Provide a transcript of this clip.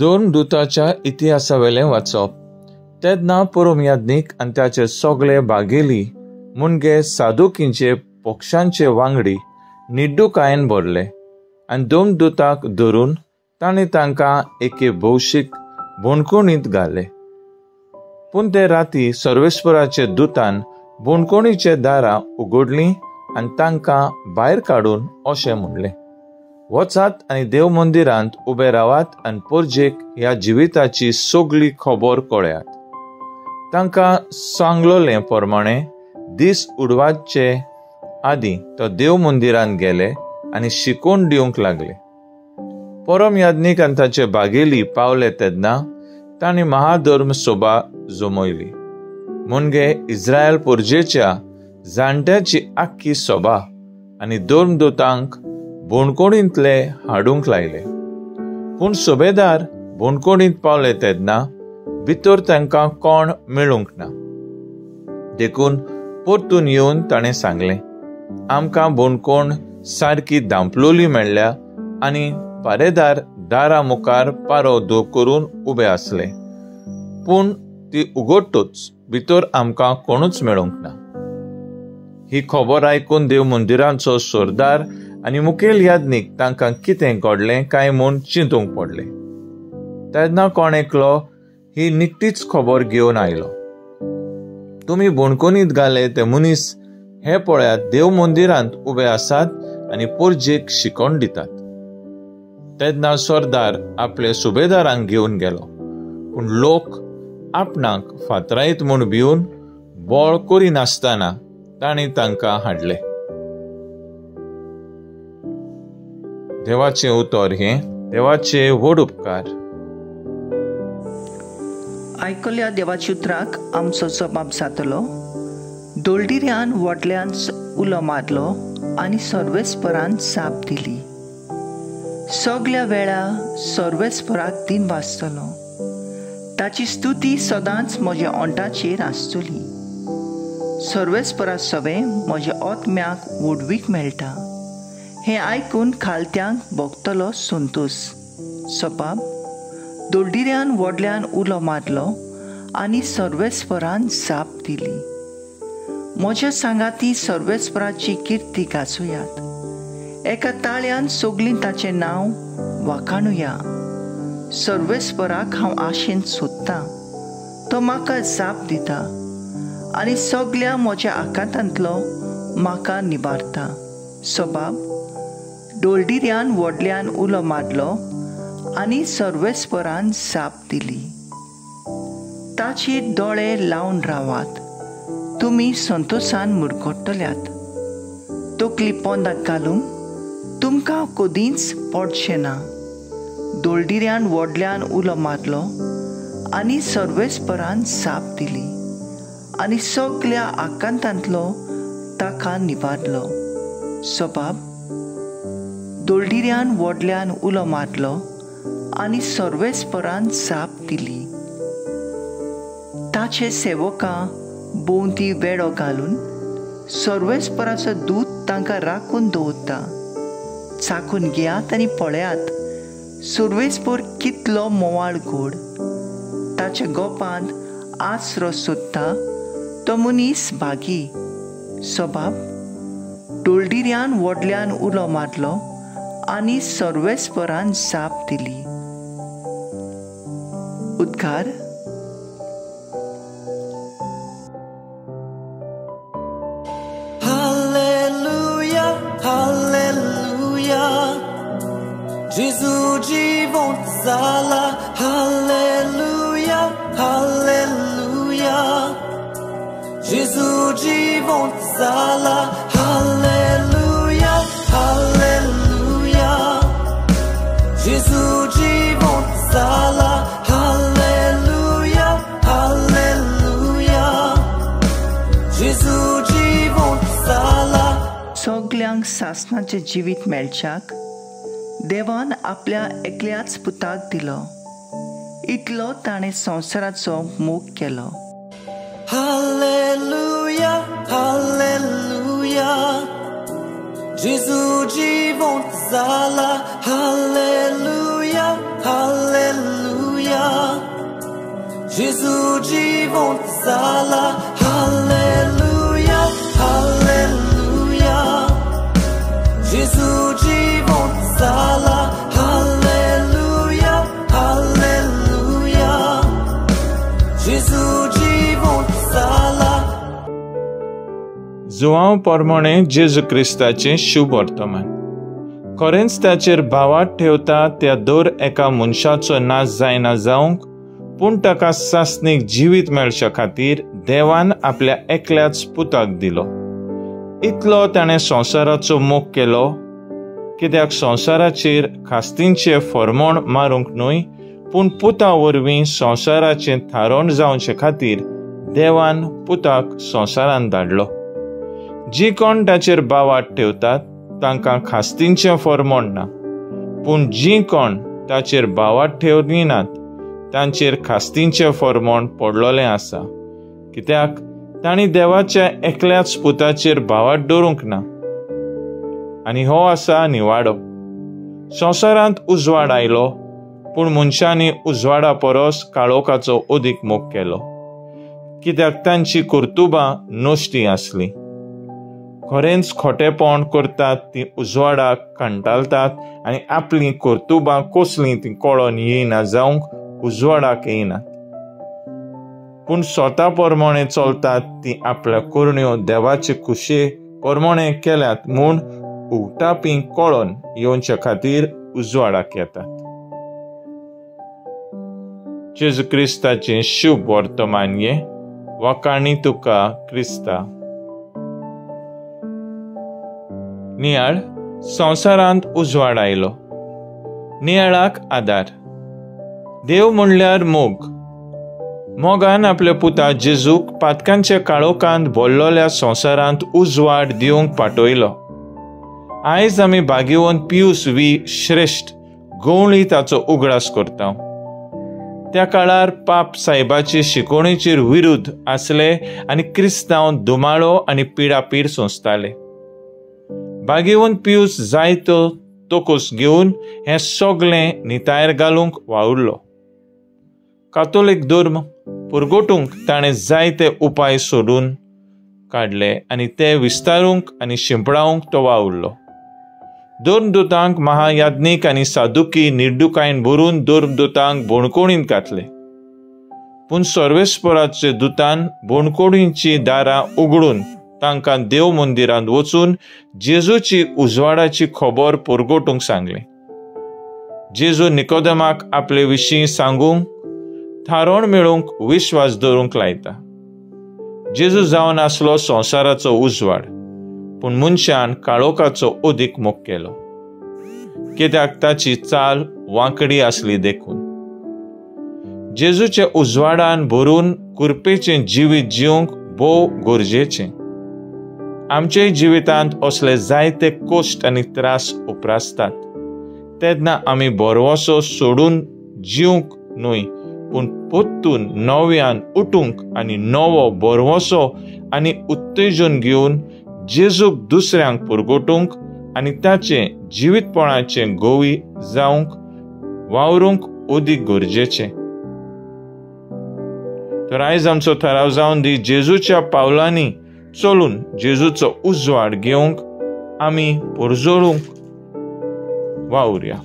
दोन दुताच्या इतिहासावेलें वाचप. तेन्ना पुरोमियादनीक आनी ताचे सगळे बागेली मुणगे सादुकींचे पक्षांचे वांगडी निड्डूकायेन भरले आनी दोन दुतांक धरून ताणें तांकां एके भौशीक बोणकुणींत घाले. पूण ते राती सर्वेस्पराचे दुतान बोणकुणीचे दारां उगडलीं आनी तांकां भायर काडून अशें म्हणलें, वचात आनी देव मंदिरांत उबे रावात आनी पोरजेक ह्या जिविताची सगळी खबर कळयात. तांकां सांगलोले प्रमाणें दीस उडवाचे आदीं तो देव मंदिरांत गेले आनी शिकोवन दिवंक लागले. परम याज्ञीक आनी ताचे बागेली पावले तेन्ना तांणी महाधर्म सभा जमयली. मुणगे इस्रायल पोरजेच्या जाणट्याची आख्खी सभा आनी दोन दोतांक बोणकुणींतले हाडूंक लायले. पूण सुबेदार बोणकुणींत पावले तेन्ना भितर तांकां कोण मेळूंक ना. देखून परतून येवन ताणें सांगलें, आमकां बोणकोण सारकी धांपलोली मेळ्ळ्या आनी पारेदार दारा मुखार पारो करून उबे आसले, पूण ती उगडटूच भितर आमकां कोणूच मेळूंक ना. ही खबर आयकून देव मंदिराचो सरदार आनी मुखेल याज्ञीक तांकां कितें घडलें काय म्हूण चिंतूंक पडले. तेन्ना कोण एकलो ही निकटीच खबर घेवन आयलो. तुमी बोणकुनींत घाले ते मनीस हे पळयात देव मंदिरांत उबे आसात आनी पोरजेक शिकोवन दितात. तेन्ना सरदार आपले सुबेदारांक घेवन गेलो, पूण लोक आपणाक फातरायत म्हूण भिवन बोळ करिनासतना तांणी तांकां हाडले. देवाचें उतर हें, देवाचे व्हड उपकार. आयकल्या देवाच्या उतराक आमचो जबाब जातलो. दोलडिऱ्यान व्हडल्यान उलो मारलो आनी सर्वेस्परान जाप दिली. सगळ्या वेळा सर्वेस्पराक दिन वाजतलो. ताची स्तुती सदांच म्हज्या ओंठाचेर आसतली. सर्वेस्परा सवें म्हज्या आत्म्याक वडवीक मेळटा. हें आयकून खालत्यांक भोगतलो संतोश. सबाब दोलडिऱ्यान व्हडल्यान उलो मारलो आनी सर्वेस्परान जाप दिली. म्हज्या सांगाती सर्वेस्पराची किर्ती गाजोयात. एका ताळ्यान सगळीं ताचें नांव वाखाणुया. सर्वेस्पराक हांव आशेन सोदतां. तो म्हाका जाप दिता आनी सगळ्या म्हज्या आकांतांतलो म्हाका निबारता. सबाब दोलडिऱ्यान व्हडल्यान उलो मारलो आनी सर्वेस्परान जाप दिली. ताचेर दोळे लावन रावात. तुमी संतोशान मुरगडटल्यात. तकली पोंदाक घालूंक तुमकां कदींच पडचें ना. दोलडिऱ्यान व्हडल्यान उलो मारलो आनी सर्वेस्परान जाप दिली आनी सगळ्या आकांतांतलो ताका निबारलो. सबाब दोलडिऱ्यान व्हडल्यान उलो मारलो आनी सर्वेस्परान जाप दिली. ताचे सेवकां भोंवती वेडो घालून सर्वेस्पराचो दूत तांकां राखून दवरता. चाखून घेयात आनी पळयात सर्वेस्पर कितलो मोवाळ गोड. ताच्या गोपांत आसरो सोदता तो मनीस भागी. सबाब दोलडिऱ्यान व्हडल्यान उलो मारलो आनी सर्वेस्परान जाप दिली. उद्गार. Alléluia, Alléluia, Jésus जीवंत Alléluia, Alléluia, Jésus जीवंत Alléluia, Alléluia, Jésus जीवंत Alléluia, Alléluia, Jésus जीवंत सगळ्यांक सासणाचें जिवीत मेळच्याक देवान आपल्या एकल्याच पुताक दिलो. इतलो ताणें संवसाराचो मोग केलो. Alléluia, Alléluia, Jésus जीवंत Alléluia, Alléluia. Jésus जिवंत जाला, हालेलुया, हालेलुया. Jésus जिवंत जाला, हालेलुया, हालेलुया. Jésus जिवंत जाला. जुवांव परमणे जेजू क्रिस्ताचें शुभ वर्तमान. खरेंच ताचेर भावात ठेवता त्या दर एका मनशाचो नाश जायना जावंक, पूण ताका सासणीक जिवीत मेळचे खातीर देवान आपल्या एकल्याच पुताक दिलो. इतलो ताणें संवसाराचो मोग केलो, कित्याक संवसाराचेर खास्तींचें फर्मोण मारूंक न्हय, पूण पुता वरवीं संवसाराचें थारोवन जावचे खातीर देवान पुताक संवसारांत धाडलो. जी कोण ताचेर भावात ठेवतात तांकां खास्तींचें फर्मोण ना, पूण जी कोण ताचेर भावात ठेवनात तांचेर खास्तींचें फर्मोण पडलोलें आसा, कित्याक तांणी देवाच्या एकल्याच पुताचेर भावात दवरूंक ना. आनी हो आसा निवाडो. संवसारांत उजवाड आयलो, पूण मनशांनी उजवाडा परस काळोखाचो अदीक मोग केलो, कित्याक तांची कर्तुबां नश्टीं आसलीं. खरेंच खोटेपण करतात तीं उजवाडाक कंटाळटात आनी आपलीं कर्तुबां कसलीं तीं कळोन येयना जावंक उजवाडाक येयनात. पूण स्वता परमणे चलतात तीं आपल्या कुरण्यो देवाचे खुशे परमणे केल्यात म्हूण उगटापी कळोन येवचे खातीर उजवाडाक येतात. जेजू क्रिस्ताचें शुभ वर्तमान ये वकाणी तुका क्रिस्ता. नियाळ. संवसारांत उजवाड आयलो. नियाळाक आदार. देव म्हणल्यार मोग. मोगान आपल्या पुता जेजूक पातकांच्या काळोखांत भरलोल्या संवसारांत उजवाड दिवंक पाठयलो. आयज आमी भाग्यवंत पियूस व्ही श्रेष्ठ गवळी ताचो उगडास करता. त्या काळार पाप साहेबाचे शिकवणेचेर विरुद्ध आसले आनी क्रिस्तांव दुमाळो आनी पिडापीड सोंसताले. भाग्यवंत पियूस जायतो तोकूस घेवन हें सगळें नितायर घालूंक वावुरलो. कातोलीक धर्म पुरगोटूंक ताणें जायते उपाय सोडून काडले आनी ते विस्तारूंक आनी शिंपडावंक तो वावुरलो. धर्मदूतांक महायाज्ञीक आनी सादुकी निर्दुकायेन भरून धर्मदूतांक बोणकोणींत घातले. पूण सर्वेस्पराचे दुतान बोणकोणींची दारां उगडून तांकां देव मंदिरांत वचून जेजूची उजवाडाची खबर पुरगोटूंक सांगलें. जेजू निकोदेमाक आपले विशीं सांगूंक थारोवन मेळूंक विश्वास दवरूंक लायता. जेजू जावन आसलो संवसाराचो उजवाड, पूण मनशान काळोखाचो अदीक मोग केलो, कित्याक ताची चाल वांकडी आसली देखून. जेजूच्या उजवाडान भरून कुरपेचें जिवीत जिवंक भोव गरजेचें. आमचे जिवितांत असले जायते कश्ट आनी त्रास उप्रासतात. तेन्ना आमी बरवसो सोडून जिवंक न्हय, पूण पोत्तून नव्यान उठूंक आनी नवो बरवसो आनी उत्तेजन घेवन जेजूक दुसऱ्यांक पुरगोटूंक आनी ताचे जिवीतपणाचें गोवी जावंक वावरूंक अदीक गरजेचें. तर आयज आमचो थाराव जावन दी जेजूच्या पावलांनी चलून जेजूचो उजवाड घेवंक आमी परजोळूंक वावुरया.